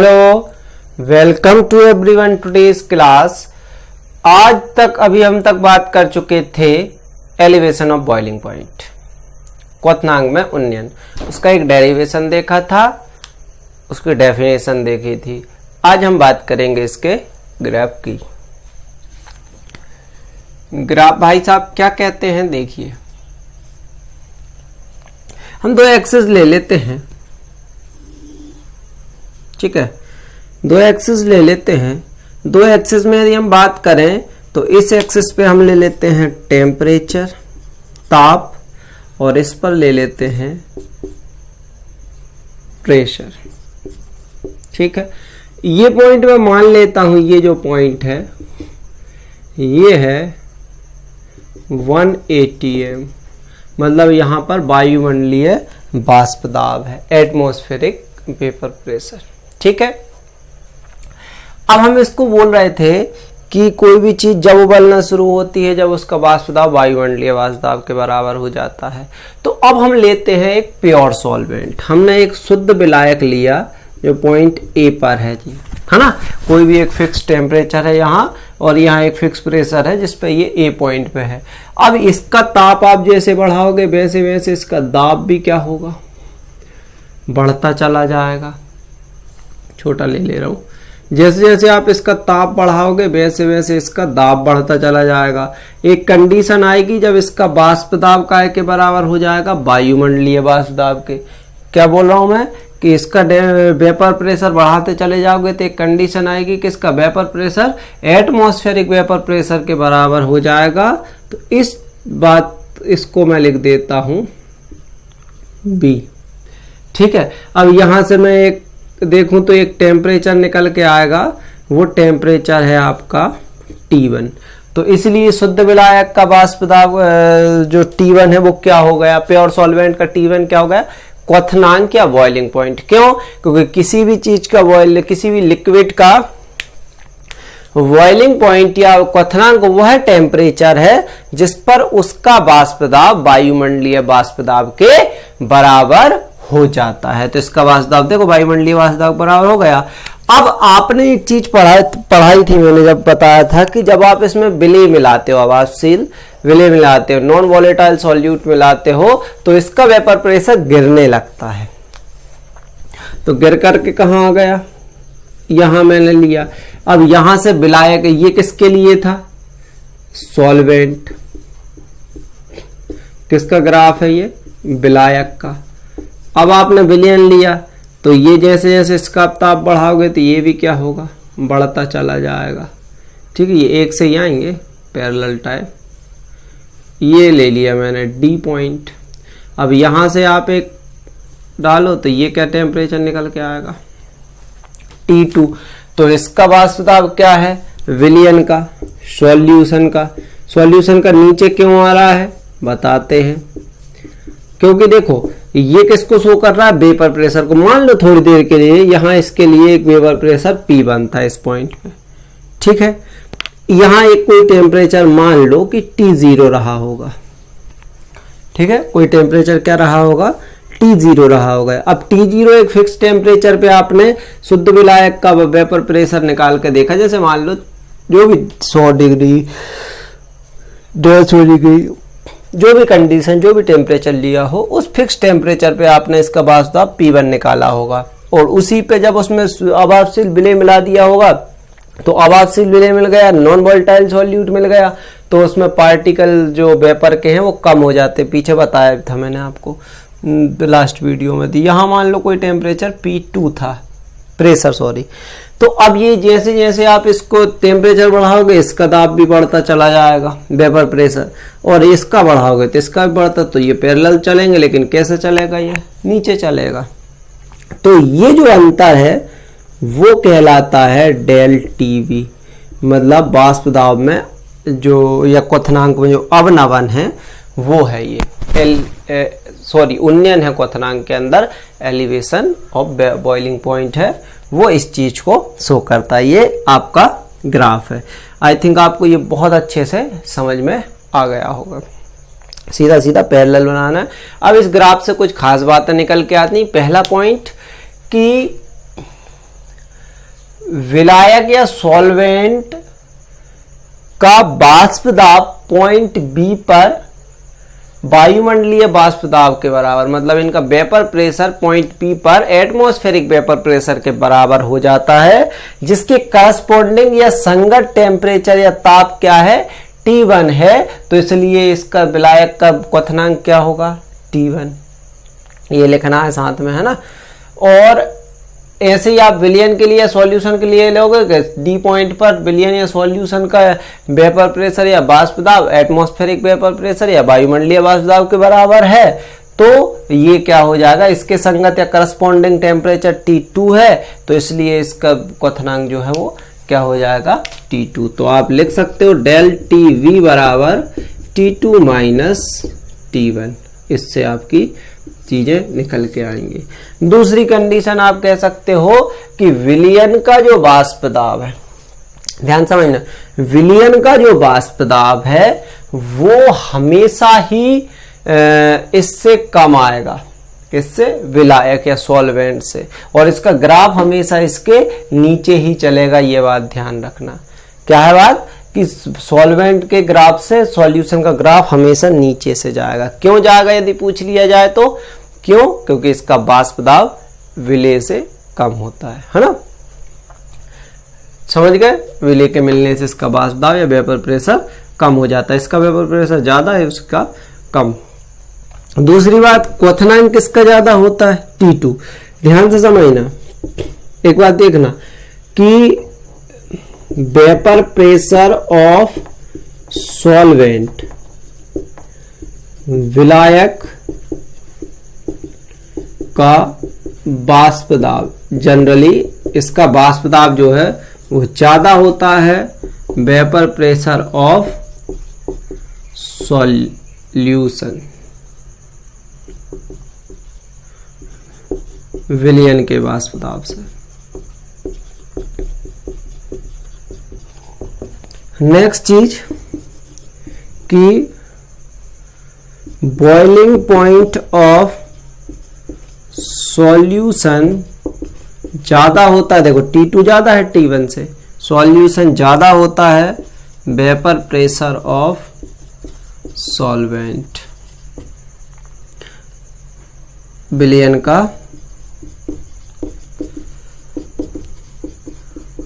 Hello, welcome to everyone today's class. आज तक हम बात कर चुके थे एलिवेशन ऑफ बॉइलिंग पॉइंट, क्वथनांक में उन्नयन। उसका एक डेरिवेशन देखा था, उसकी डेफिनेशन देखी थी। आज हम बात करेंगे इसके ग्राफ की। ग्राफ भाई साहब क्या कहते हैं, देखिए हम दो एक्सिस ले लेते हैं, ठीक है। दो एक्सिस ले लेते हैं। दो एक्सिस में यदि हम बात करें तो इस एक्सिस पे हम ले लेते हैं टेम्परेचर, ताप, और इस पर ले लेते हैं प्रेशर, ठीक है। ये पॉइंट मैं मान लेता हूं, ये जो पॉइंट है ये है 1 atm, मतलब यहां पर वायुमंडलीय वाष्प दाब है, एटमॉस्फेरिक वेपर प्रेशर, ठीक है। अब हम इसको बोल रहे थे कि कोई भी चीज जब उबलना शुरू होती है, जब उसका वाष्प दाब वायुमंडलीय वाष्प दाब के बराबर हो जाता है, तो अब हम लेते हैं एक प्योर सॉल्वेंट। हमने एक शुद्ध विलायक लिया जो पॉइंट ए पर है जी, है ना। कोई भी एक फिक्स टेम्परेचर है यहाँ, और यहाँ एक फिक्स प्रेशर है जिस पे ये ए पॉइंट पे है। अब इसका ताप आप जैसे बढ़ाओगे वैसे वैसे इसका दाब भी क्या होगा, बढ़ता चला जाएगा। छोटा ले रहा हूं। जैसे जैसे आप इसका ताप बढ़ाओगे वैसे वैसे इसका दाब बढ़ता चला जाएगा। एक कंडीशन आएगी जब इसका वाष्प दाब काय के बराबर हो जाएगा, वायुमंडलीय वाष्प दाब के। क्या बोल रहा हूं मैं कि इसका वेपर प्रेशर बढ़ाते चले जाओगे तो एक कंडीशन आएगी कि इसका vapour pressure atmospheric vapour pressure के बराबर हो जाएगा। तो इस बात इसको मैं लिख देता हूं बी, ठीक है। अब यहां से मैं एक देखूं तो एक टेम्परेचर निकल के आएगा, वो टेम्परेचर है आपका T1। तो इसलिए शुद्ध विलायक का वाष्प दाब जो T1 है वो क्या हो गया, प्योर सॉल्वेंट का T1 क्या हो गया, क्वथनांक या बॉइलिंग पॉइंट। क्यों? क्योंकि किसी भी चीज का किसी भी लिक्विड का बॉइलिंग पॉइंट या क्वथनांक वह टेम्परेचर है जिस पर उसका वाष्प दाब वायुमंडलीय वाष्प दाब के बराबर हो जाता है। तो इसका वाष्प दाब देखो वायुमंडलीय वाष्प दाब बराबर हो गया। अब आपने एक चीज पढ़ाई थी, मैंने जब बताया था कि जब आप इसमें विलेय मिलाते हो, अवाष्पशील विलेय मिलाते हो, नॉन वॉलेटाइल सॉल्यूट मिलाते हो, तो इसका वेपर प्रेशर गिरने लगता है। तो गिर करके कहां आ गया, यहां मैंने लिया। अब यहां से विलायक, ये किसके लिए था, सॉल्वेंट। किसका ग्राफ है ये, विलायक का। अब आपने विलयन लिया तो ये जैसे जैसे इसका ताप बढ़ाओगे तो ये भी क्या होगा, बढ़ता चला जाएगा, ठीक है। ये एक से ही आएंगे पैरेलल टाइप। ये ले लिया मैंने डी पॉइंट। अब यहां से आप एक डालो तो ये क्या टेम्परेचर निकल के आएगा, T2। तो इसका वाष्प दाब क्या है, विलयन का, सॉल्यूशन का। सॉल्यूशन का नीचे क्यों आ रहा है बताते हैं। क्योंकि देखो ये किसको शो कर रहा है, वेपर प्रेशर को। मान लो थोड़ी देर के लिए यहां इसके लिए एक वेपर प्रेशर P1 था इस पॉइंट पे, ठीक है। यहां एक कोई टेम्परेचर मान लो कि T0 रहा होगा, ठीक है। कोई टेम्परेचर क्या रहा होगा, T0 रहा होगा। अब T0 एक फिक्स टेम्परेचर पे आपने शुद्ध विलायक का वेपर प्रेशर निकाल के देखा। जैसे मान लो जो भी 100 डिग्री 150 डिग्री जो भी कंडीशन, जो भी टेम्परेचर लिया हो, उस फिक्स टेम्परेचर पे आपने इसका वाष्प दाब P1 निकाला होगा, और उसी पे जब उसमें अवाष्पशील विलेय मिला दिया होगा तो अवाष्पशील विलेय मिल गया, नॉन वोलेटाइल सॉल्यूट मिल गया, तो उसमें पार्टिकल जो वेपर के हैं वो कम हो जाते। पीछे बताया था मैंने आपको लास्ट वीडियो में। यहां मान लो कोई टेम्परेचर P2 था, प्रेशर सॉरी। तो अब ये जैसे जैसे आप इसको टेम्परेचर बढ़ाओगे इसका दाब भी बढ़ता चला जाएगा, वेपर प्रेशर, और इसका बढ़ाओगे तो इसका भी बढ़ता। तो ये पैरेलल चलेंगे, लेकिन कैसे चलेगा, ये नीचे चलेगा। तो ये जो अंतर है वो कहलाता है डेल टीवी, मतलब वाष्प दाब में जो या क्वथनांक में जो अवनवन है वो है ये उन्नयन है क्वथनांक के अंदर। एलिवेशन ऑफ बॉइलिंग पॉइंट है वो इस चीज को शो करता है। ये आपका ग्राफ है। आई थिंक आपको ये बहुत अच्छे से समझ में आ गया होगा। सीधा सीधा पैरेलल बनाना है। अब इस ग्राफ से कुछ खास बातें निकल के आती हैं। पहला पॉइंट कि विलायक या सॉल्वेंट का वाष्प दाब पॉइंट बी पर वायुमंडलीय वाष्प दाब के बराबर, मतलब इनका वेपर प्रेशर पॉइंट पी पर एटमॉस्फेरिक वेपर प्रेशर के बराबर हो जाता है, जिसके करस्पॉन्डिंग या संगत टेम्परेचर या ताप क्या है, T1 है। तो इसलिए इसका विलायक का क्वथनांक क्या होगा, T1। ये लिखना है साथ में, है ना। और ऐसे ही आप विलयन के लिए सॉल्यूशन के लिए लोगे डी पॉइंट पर विलयन या सॉल्यूशन का वेपर प्रेशर या वाष्प दाब एटमॉस्फेरिक वेपर प्रेशर या वायुमंडलीय वाष्प दाब के बराबर है, तो ये क्या हो जाएगा, इसके संगत या करस्पॉन्डिंग टेम्परेचर T2 है, तो इसलिए इसका क्वथनांक जो है वो क्या हो जाएगा, T2। तो आप लिख सकते हो डेल TV बराबर T2 माइनस T1। इससे आपकी चीजें निकल के आएंगी। दूसरी कंडीशन आप कह सकते हो कि विलयन का जो वाष्प दाब है, ध्यान समझना, विलयन का जो वाष्प दाब है वो हमेशा ही इससे कम आएगा, इससे विलायक या सॉल्वेंट से, और इसका ग्राफ हमेशा इसके नीचे ही चलेगा। ये बात ध्यान रखना। क्या है बात कि सॉल्वेंट के ग्राफ से सॉल्यूशन का ग्राफ हमेशा नीचे से जाएगा। क्यों जाएगा यदि पूछ लिया जाए तो, क्यों, क्योंकि इसका वाष्प दाब विलय से कम होता है ना। समझ गए, विलय के मिलने से इसका वाष्प दाब या वेपर प्रेशर कम हो जाता है। इसका वेपर प्रेशर ज्यादा है, उसका कम। दूसरी बात, क्वथनांक किसका ज्यादा होता है, T2। ध्यान से समझना, एक बात देखना कि वेपर प्रेशर ऑफ सॉल्वेंट, विलायक का वाष्प दाब, जनरली इसका वाष्प दाब जो है वो ज्यादा होता है वेपर प्रेशर ऑफ सॉल्यूशन, विलयन के वाष्प दाब से। नेक्स्ट चीज कि बॉइलिंग पॉइंट ऑफ सॉल्यूशन ज्यादा होता है, देखो T2 ज्यादा है T1 से, सॉल्यूशन ज्यादा होता है वेपर प्रेशर ऑफ सॉल्वेंट, विलयन का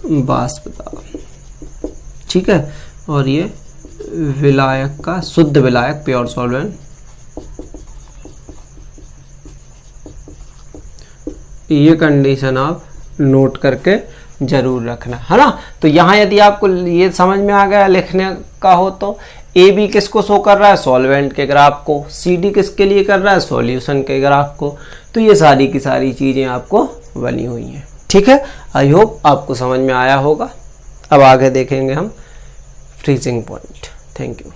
वाष्प दाब, ठीक है। और ये विलायक का, शुद्ध विलायक प्योर सॉल्वेंट, ये कंडीशन आप नोट करके जरूर रखना, है ना। तो यहां यदि आपको ये समझ में आ गया लिखने का हो तो ए बी किसको शो कर रहा है, सॉल्वेंट के ग्राफ को, सी डी किसके लिए कर रहा है, सॉल्यूशन के ग्राफ को। तो ये सारी की सारी चीजें आपको बनी हुई हैं, ठीक है। आई होप आपको समझ में आया होगा। अब आगे देखेंगे हम फ्रीजिंग पॉइंट। Thank you.